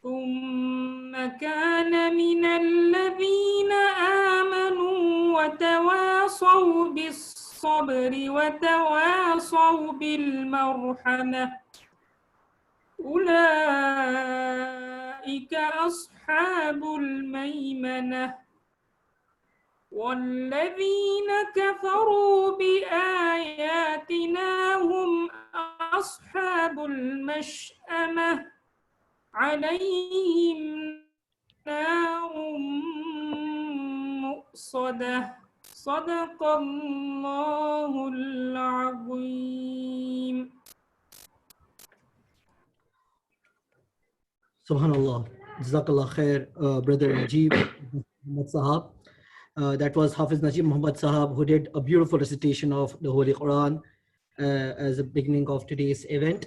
ثم كان من الذين آمنوا وتواصوا بالصبر وتواصوا بالمرحمة أولئك أصحاب الميمنة والذين كفروا بآياتنا هم أصحاب المشأمة عليهم نار مؤصدة صدق الله العظيم. Subhanallah. Jazakallah khair, Brother Najib Muhammad Sahab. That was Hafiz Najib Muhammad Sahab, who did a beautiful recitation of the Holy Quran as a beginning of today's event.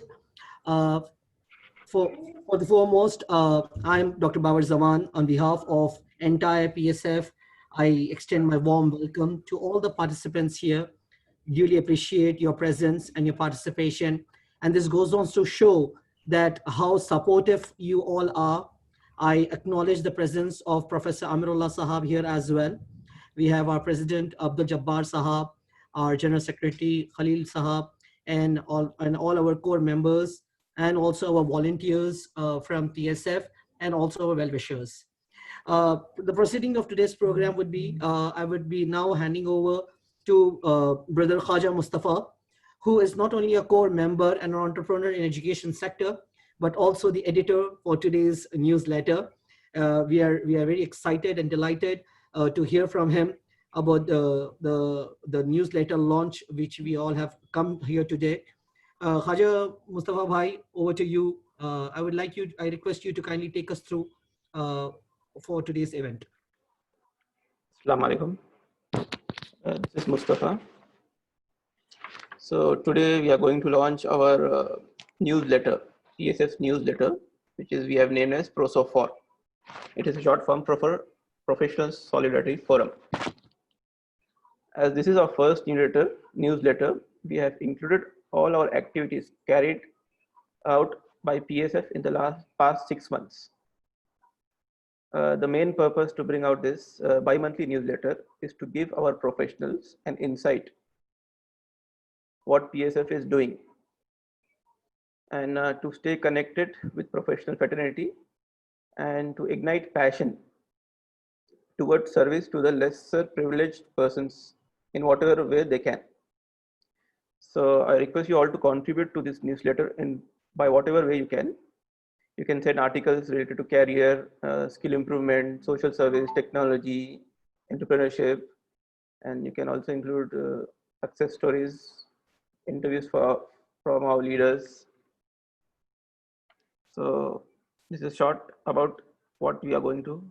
For the foremost, I'm Dr. Bawar Zaman. On behalf of entire PSF, I extend my warm welcome to all the participants here. Duly appreciate your presence and your participation. And this goes on to show that how supportive you all are. I acknowledge the presence of Professor Amirullah Sahab here as well. We have our President Abdul Jabbar Sahab, our General Secretary Khalil Sahab, and all our core members, and also our volunteers from PSF, and also our well-wishers. The proceeding of today's program would be, I would be now handing over to Brother Khaja Mustafa, who is not only a core member and an entrepreneur in education sector, but also the editor for today's newsletter. We are very excited and delighted to hear from him about the newsletter launch, which we all have come here today. Khaja Mustafa Bhai, over to you. I request you to kindly take us through for today's event. Assalamu alaikum. This is Mustafa. So today we are going to launch our newsletter, PSF newsletter, which is we have named as PROSOFOR. It is a short form for Professional Solidarity Forum. As this is our first newsletter, we have included all our activities carried out by PSF in the past 6 months. The main purpose to bring out this bi-monthly newsletter is to give our professionals an insight what PSF is doing, and to stay connected with professional fraternity and to ignite passion towards service to the lesser privileged persons in whatever way they can. So I request you all to contribute to this newsletter by whatever way you can. You can send articles related to career, skill improvement, social service, technology, entrepreneurship, and you can also include success stories, interviews from our leaders. So this is short about what we are going to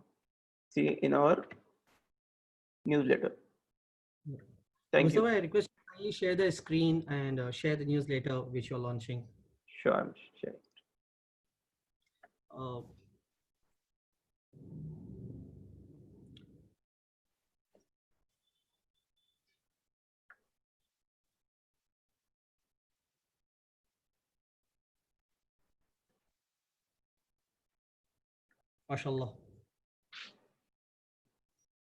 see in our newsletter. Thank you. I request you share the screen and share the newsletter which you're launching. Sure, I'm sharing. MashaAllah.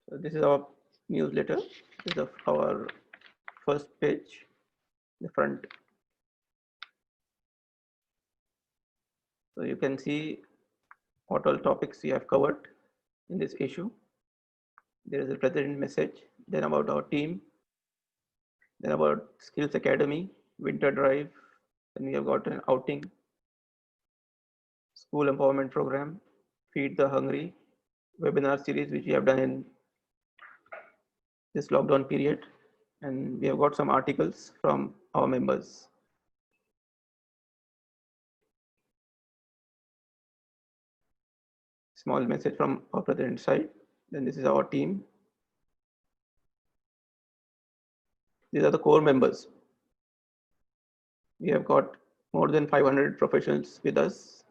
So this is our newsletter. This is our first page, the front. So you can see what all topics we have covered in this issue. There is a president message, then about our team, then about Skills Academy, Winter Drive, then we have got an outing, school empowerment program, Feed the Hungry, webinar series which we have done in this lockdown period, and we have got some articles from our members. Small message from our president side. Then this is our team. These are the core members. We have got more than 500 professionals with us.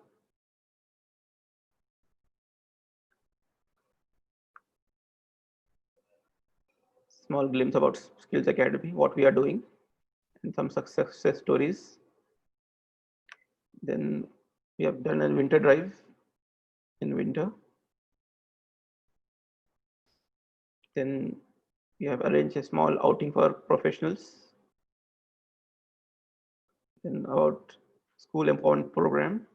Small glimpse about Skills Academy, what we are doing, and some success stories. Then we have done a winter drive in winter. Then we have arranged a small outing for professionals. Then about school empowerment program.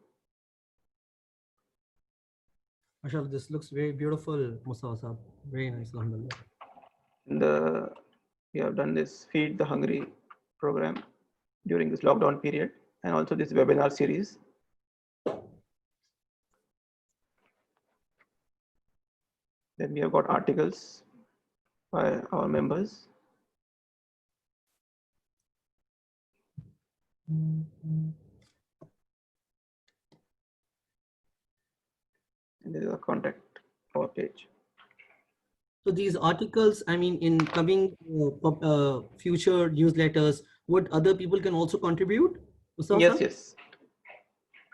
Mashallah, this looks very beautiful, Mustafa Saab. Very nice, alhamdulillah. And we have done this Feed the Hungry program during this lockdown period, and also this webinar series. Then we have got articles by our members. And there is a contact our page. So these articles, I mean, in coming future newsletters, would other people can also contribute? Mustafa Yes, Saab? yes.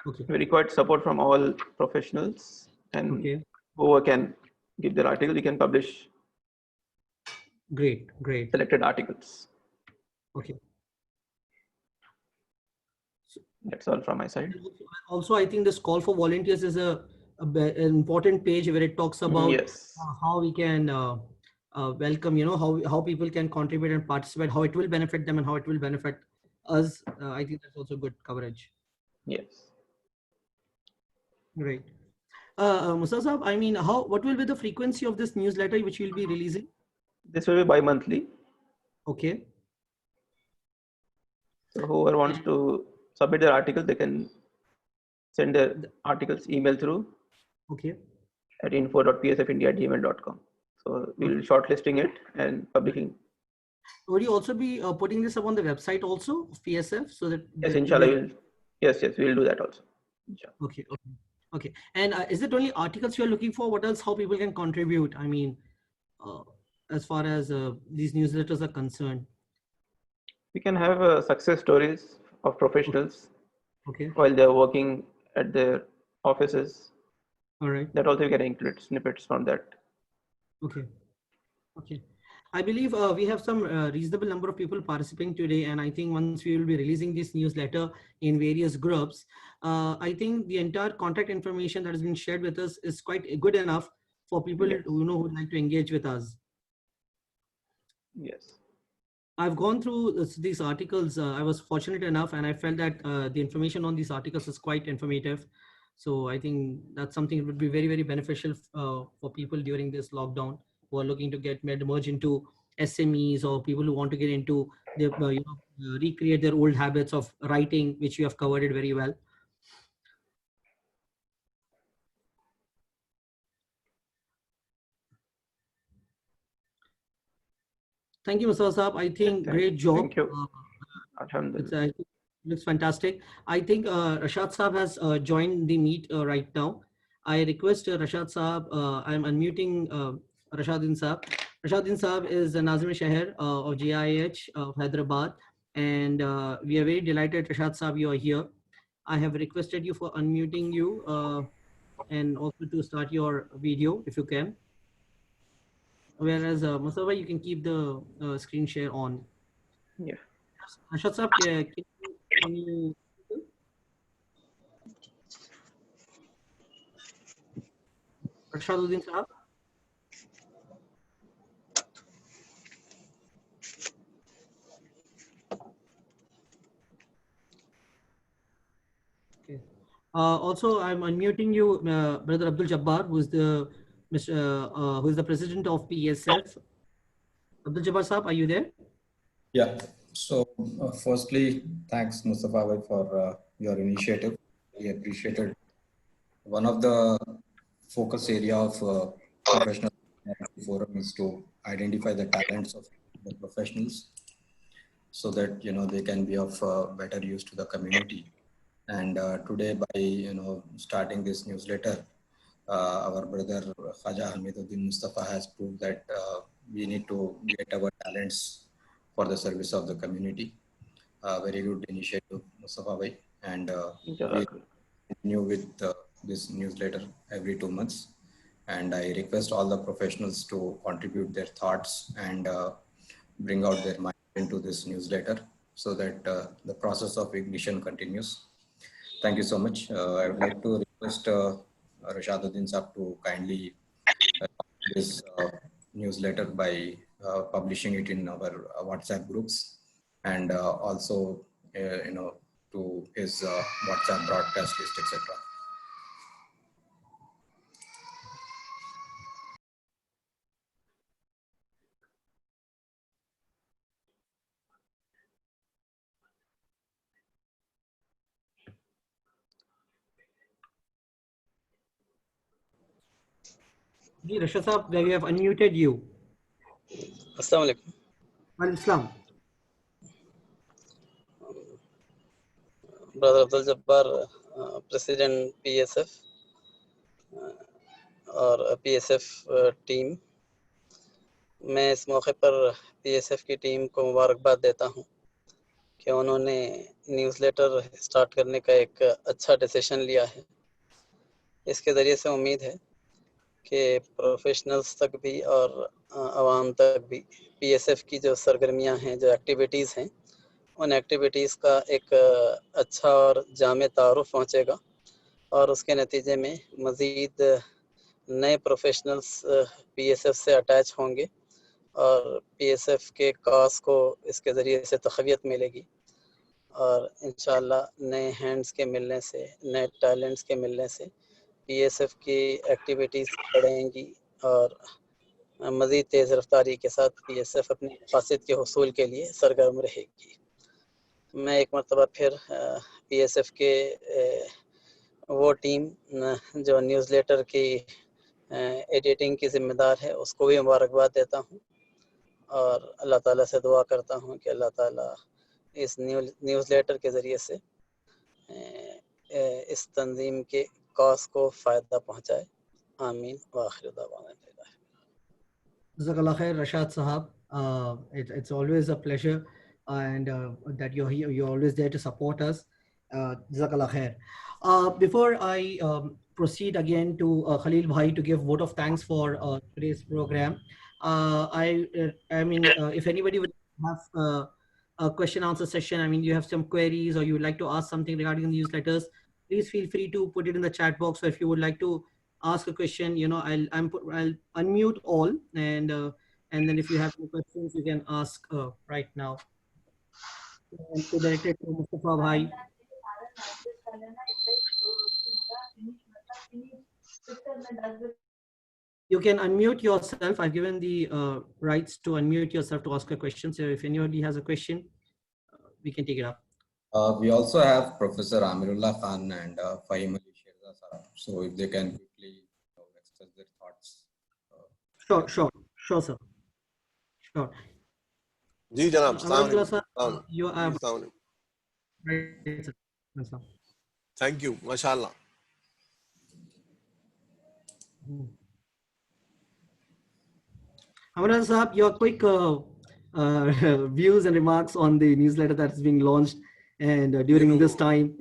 Okay. We require support from all professionals, and Okay. whoever can give their article, we can publish Great. Great. selected articles. Okay. That's all from my side. Also, I think this call for volunteers is an important page where it talks about Yes. how we can welcome, how people can contribute and participate, how it will benefit them and how it will benefit us. I think that's also good coverage. Yes. Great. Mustafa Saab, I mean, what will be the frequency of this newsletter which you'll be releasing? This will be bi-monthly. Okay. So whoever wants to submit their article, they can send their articles email through Okay. at info.psfindia@gmail.com. So we'll shortlisting it and publishing. Would you also be putting this up on the website also of PSF so that? Yes, inshallah. Yes, we'll do that also. Inshallah. Okay. Okay. And is it only articles you're looking for? What else? How people can contribute? I mean, as far as these newsletters are concerned. We can have success stories of professionals Okay. while they're working at their offices. All right. That also we can include snippets from that. Okay. I believe we have some reasonable number of people participating today, and I think once we will be releasing this newsletter in various groups, I think the entire contact information that has been shared with us is quite good enough for people who would like to engage with us. Yes. I've gone through these articles. I was fortunate enough, and I felt that the information on these articles is quite informative. So I think that's something that would be very, very beneficial for people during this lockdown who are looking to get merge into SMEs or people who want to get into the recreate their old habits of writing, which you have covered it very well. Thank you, Mustafa Saab. I think great job. Thank you. Alhamdulillah. It looks fantastic. I think Rashad Saab has joined the meet right now. I request Rashad Saab, I'm unmuting Rashadin Saab. Rashadin Saab is Nazim Shahar of GIH of Hyderabad. And we are very delighted, Rashad Saab, you are here. I have requested you for unmuting you and also to start your video if you can. Whereas Mustafa, you can keep the screen share on. Yeah. Rashad Saab, can you? Rashaduddin Saab? Okay. Also, I'm unmuting you, Brother Abdul Jabbar, who is the president of PSF. Abdul Jabbar Saab, are you there? Yeah. So, firstly, thanks, Mustafa, for your initiative. We appreciated. One of the focus area of professional forum is to identify the talents of the professionals, so that they can be of better use to the community. And today, by starting this newsletter, our brother Khaja Hamiduddin Mustafa has proved that we need to get our talents for the service of the community. Very good initiative, Mustafa bhai. And we continue with this newsletter every 2 months. And I request all the professionals to contribute their thoughts and bring out their mind into this newsletter, so that the process of ignition continues. Thank you so much. I would like to request Rashaduddin Saab to kindly this newsletter by publishing it in our WhatsApp groups, and also to his WhatsApp broadcast list, etc. Rashad Saab, we have unmuted you. Assalamu alaikum. Al-Islam. Brother Abdul Jabbar, President PSF और PSF team, मैं इस मौके पर PSF की team को मुबारकबाद देता हूं कि उन्होंने न्यूज़लेटर स्टार्ट करने का एक अच्छा डिसीजन लिया है। इसके ज़रिए से उम्मीद है कि प्रोफेशनल्स तक भी और आवाम तक भी PSF की जो सरगर्मियां हैं, जो एक्टिविटीज़ हैं, उन एक्टिविटीज़ का एक अच्छा और जामे तारुफ पहुँचेगा और उसके नतीजे में मज़ीद नए प्रोफेशनल्स PSF से अटैच होंगे और PSF के काज को इसके ज़रिए से तक़वियत मिलेगी और इंशाअल्लाह नए हैंड्स के मिलने से, नए टैलेंट्स के मिलने से PSF की एक्टिविटीज़ बढ़ेंगी और मज़ीद तेज़ रफ्तारी के साथ PSF अपने मक़ासिद के हुसूल के लिए सरगर्म रहेगी। मैं एक मरतबा फिर PSF के वो टीम जो न्यूज़लेटर की एडिटिंग की ज़िम्मेदार है उसको भी मुबारकबाद देता हूँ और अल्लाह ताला से दुआ करता हूँ कि अल्लाह ताला इस न्यूज़लेटर के ज़रिए से इस तंजीम के काज को फ़ायदा पहुँचाए। आमीन व आखिर दावाना। Jazakallah khair, Rashad Sahab. It's always a pleasure, and that you're here, you're always there to support us. Jazakallah khair. Before I proceed again to Khalil Bhai to give vote of thanks for today's program, I mean, if anybody would have a question answer session, I mean, you have some queries or you would like to ask something regarding the newsletters, please feel free to put it in the chat box. So if you would like to ask a question, I'll unmute all, and then if you have any questions you can ask right now. And to direct it to Mustafa Bhai. You can unmute yourself. I've given the rights to unmute yourself to ask a question. So if anybody has a question, we can take it up. We also have Professor Amirullah Khan and Fahim Ali Sherza sir. So if they can quickly express their thoughts. Sure, sir. Sure. जी जनाब, Amirullah sir, you are right, sir. Thank you, mashallah. Amirullah sir, your quick views and remarks on the newsletter that's being launched and during this time.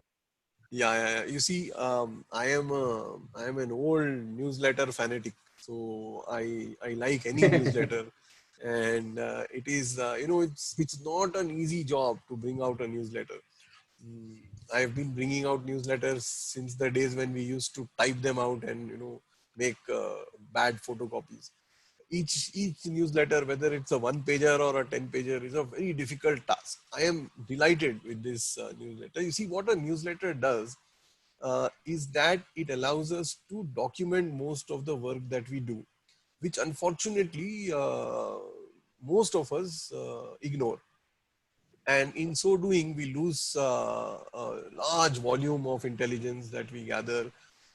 Yeah. You see, I am an old newsletter fanatic, so I like any newsletter, and it is it's not an easy job to bring out a newsletter. I've been bringing out newsletters since the days when we used to type them out and make bad photocopies. Each newsletter, whether it's a 1-pager or a 10-pager, is a very difficult task. I am delighted with this newsletter. You see, what a newsletter does is that it allows us to document most of the work that we do, which unfortunately most of us ignore. And in so doing, we lose a large volume of intelligence that we gather,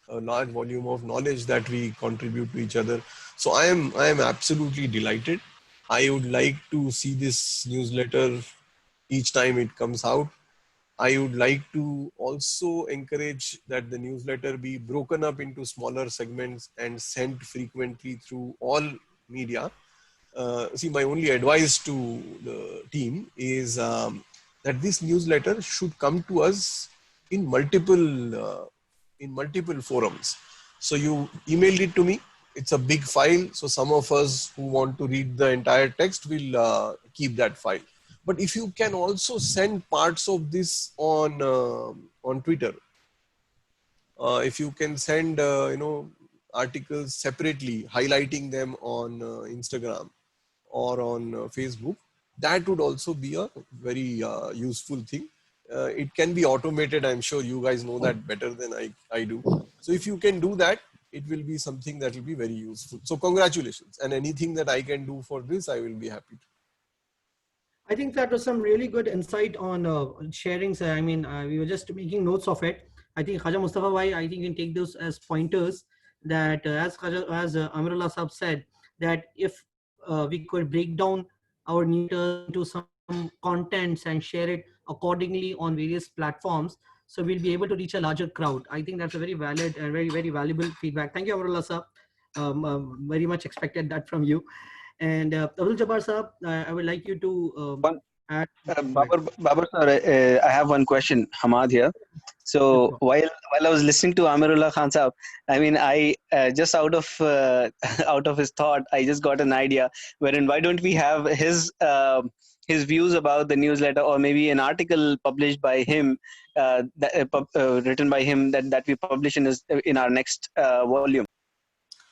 a large volume of knowledge that we contribute to each other. So I am absolutely delighted. I would like to see this newsletter each time it comes out. I would like to also encourage that the newsletter be broken up into smaller segments and sent frequently through all media. See, my only advice to the team is that this newsletter should come to us in multiple forums. So you emailed it to me. It's a big file. So some of us who want to read the entire text will keep that file. But if you can also send parts of this on Twitter, if you can send articles separately, highlighting them on Instagram or on Facebook, that would also be a very useful thing. It can be automated. I'm sure you guys know that better than I do. So if you can do that, it will be something that will be very useful. So congratulations. And anything that I can do for this, I will be happy to. I think that was some really good insight on sharings. I mean, we were just making notes of it. I think Khaja Mustafa Bhai, I think you can take those as pointers that as Amirullah Sahab said, that if we could break down our newsletters into some contents and share it accordingly on various platforms, so we'll be able to reach a larger crowd. I think that's a very valid and very, very valuable feedback. Thank you, Amirullah Sahab. Very much expected that from you. And Abdul Jabbar Sahab, I would like you to add. Babar sir, I have one question. Hamad here. So while I was listening to Amirullah Khan Sahab, I mean, I just out of out of his thought, I just got an idea. Wherein, why don't we have his views about the newsletter, or maybe an article published by him, written by him, that we publish in our next volume.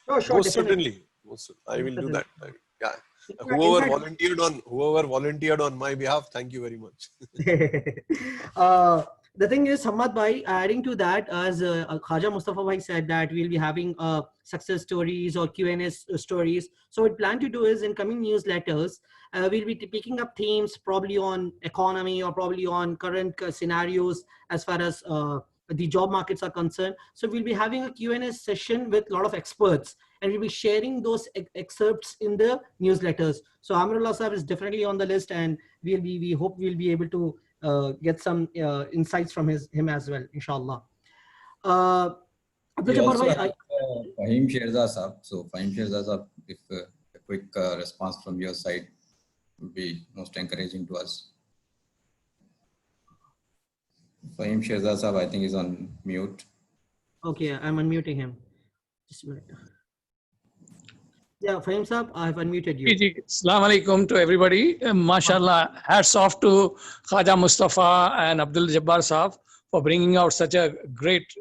Oh, sure, Most certainly. I will do that. Yeah. Whoever volunteered on my behalf, thank you very much. The thing is, Hamad Bhai, adding to that, as Khaja Mustafa Bhai said, that we'll be having success stories or Q&A stories. So what we plan to do is, in coming newsletters, we'll be picking up themes probably on economy or probably on current scenarios as far as the job markets are concerned. So we'll be having a Q&A session with a lot of experts, and we'll be sharing those excerpts in the newsletters. So Amirullah Sahab is definitely on the list, and we hope we'll be able to get some insights from him as well, inshallah. We also have Fahim Shirzad Sahab. So Fahim Shirzad Sahab, if a quick response from your side would be most encouraging to us. Fahim Shirzad Sahab, I think, is on mute. Okay, I'm unmuting him. Just a minute. Yeah, Fahim Sahab, I've unmuted you. Assalamu alaikum to everybody. MashaAllah, hats off to Khaja Mustafa and Abdul Jabbar Sahab for bringing out such a great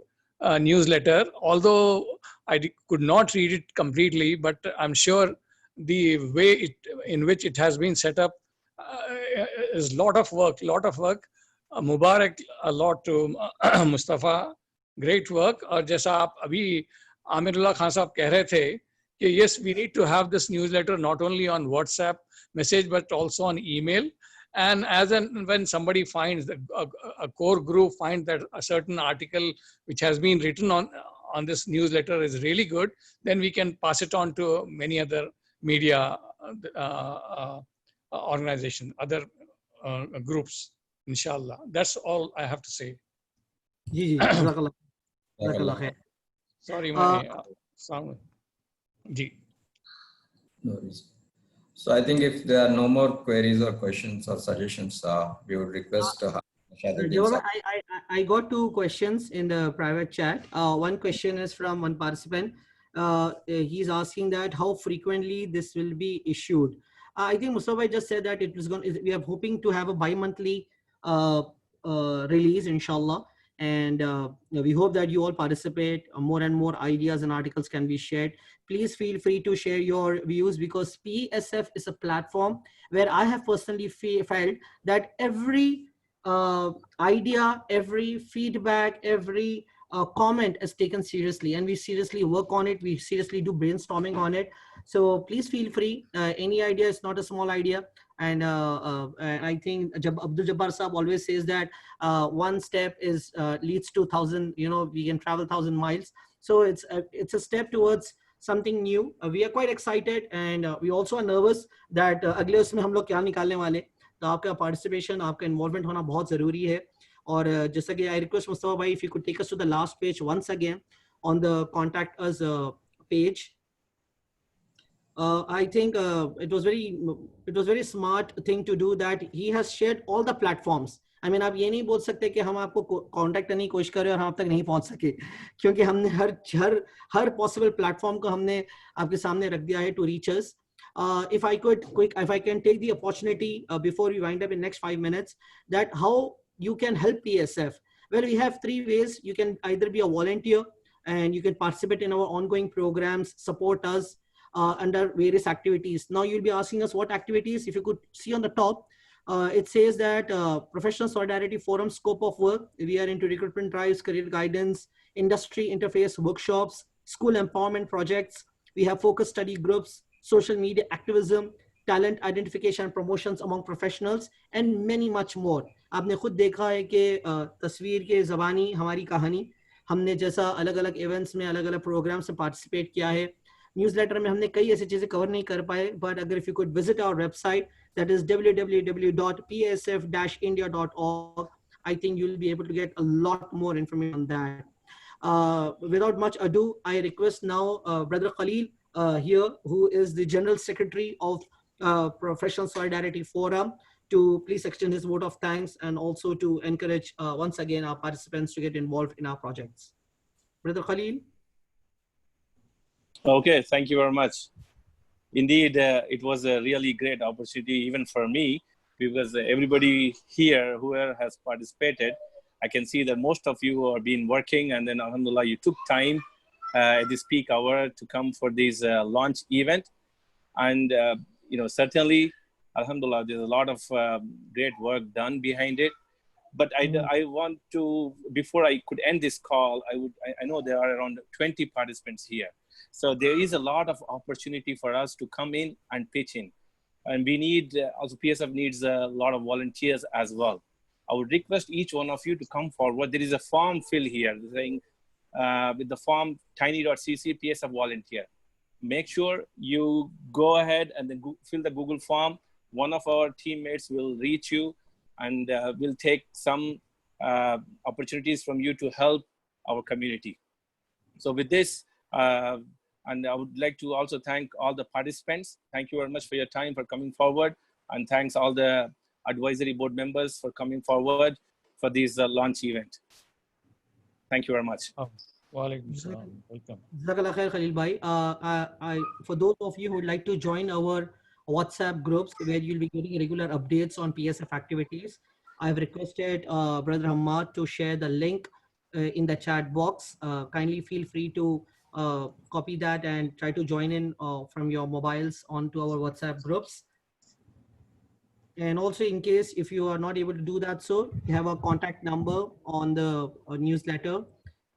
newsletter. Although I could not read it completely, but I'm sure the way in which it has been set up is a lot of work. Mubarak a lot to Mustafa. Great work. और जैसा आप अभी आमिरुल्लाह खान साहब कह रहे थे, yes, we need to have this newsletter not only on WhatsApp message, but also on email. And when somebody finds a core group finds that a certain article which has been written on this newsletter is really good, then we can pass it on to many other media organizations, other groups, inshallah. That's all I have to say. Sorry, my sound. No worries. So I think if there are no more queries or questions or suggestions, we would request I got two questions in the private chat. One question is from one participant. He's asking that how frequently this will be issued. I think Mustafa just said that we are hoping to have a bi-monthly release, inshallah. And we hope that you all participate. More and more ideas and articles can be shared. Please feel free to share your views, because PSF is a platform where I have personally felt that every idea, every feedback, every comment is taken seriously, and we seriously work on it. We seriously do brainstorming on it. So please feel free. Any idea is not a small idea. And I think Abdul Jabbar Sahab always says that one step is leads to 1,000. We can travel 1,000 miles. So it's a step towards something new. We are quite excited, and we also are nervous that अगले उसमें हम लोग क्या निकालने वाले. तो आपका participation, आपका involvement होना बहुत ज़रूरी है. और जैसा कि I request Mustafa bhai, if you could take us to the last page once again on the contact us page. I think it was very smart thing to do that he has shared all the platforms. I mean, आप ये नहीं बोल सकते कि हम आपको contact करने की कोशिश करें और हम आप तक नहीं पहुंच सके, क्योंकि हमने हर possible platform को हमने आपके सामने रख दिया है to reach us. If I can take the opportunity before we wind up in next 5 minutes, that how you can help PSF. Well, we have 3 ways. You can either be a volunteer and you can participate in our ongoing programs, support us under various activities. Now you'll be asking us what activities. If you could see on the top, it says that Professional Solidarity Forum scope of work. We are into recruitment drives, career guidance, industry interface workshops, school empowerment projects. We have focus study groups, social media activism, talent identification and promotions among professionals, and many much more. आपने खुद देखा है कि तस्वीर के ज़बानी हमारी कहानी, हमने जैसा अलग अलग इवेंट्स में अलग अलग प्रोग्राम्स में पार्टिसिपेट किया है. न्यूज़लेटर में हमने कई ऐसी चीज़ें कवर नहीं कर पाए, बट अगर if you could visit our website, that is www.psf-india.org, I think you'll be able to get a lot more information on that. Without much ado, I request now Brother Khalil here, who is the General Secretary of Professional Solidarity Forum, to please extend his vote of thanks and also to encourage once again our participants to get involved in our projects. Brother Khalil. Okay, thank you very much. Indeed, it was a really great opportunity even for me, because everybody here who has participated, I can see that most of you have been working, and then alhamdulillah, you took time at this peak hour to come for this launch event. And certainly, alhamdulillah, there's a lot of great work done behind it. But I want to, before I could end this call, I know there are around 20 participants here. So there is a lot of opportunity for us to come in and pitch in. And we need, also PSF needs a lot of volunteers as well. I would request each one of you to come forward. There is a form fill here saying, with the form tiny.cc PSF volunteer. Make sure you go ahead and then fill the Google form. One of our teammates will reach you and will take some opportunities from you to help our community. So with this, and I would like to also thank all the participants. Thank you very much for your time, for coming forward. And thanks all the advisory board members for coming forward for this launch event. Thank you very much. Walaikum salam. Welcome. Jazakallah khair, Khalil bhai. For those of you who would like to join our WhatsApp groups where you'll be getting regular updates on PSF activities, I've requested Brother Hamad to share the link in the chat box. Kindly feel free to copy that and try to join in from your mobiles onto our WhatsApp groups. And also, in case if you are not able to do that, so you have a contact number on the newsletter.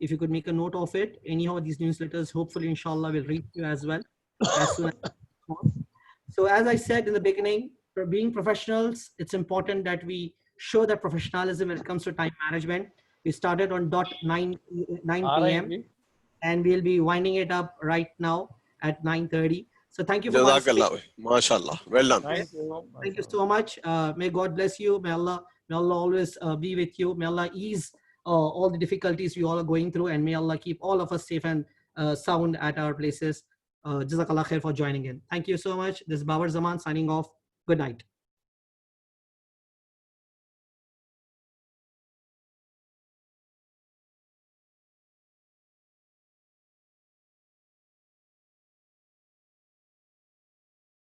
If you could make a note of it, anyhow, these newsletters hopefully inshallah will reach you as well as soon as possible. So as I said in the beginning, for being professionals, it's important that we show that professionalism when it comes to time management. We started on 9 p.m. and we'll be winding it up right now at 9:30. So thank you for Jazakallah. MashaAllah. Well done. Thank you so much. May God bless you. May Allah always be with you. May Allah ease all the difficulties we all are going through, and may Allah keep all of us safe and sound at our places. Jazakallah khair for joining in. Thank you so much. This is Babar Zaman signing off. Good night.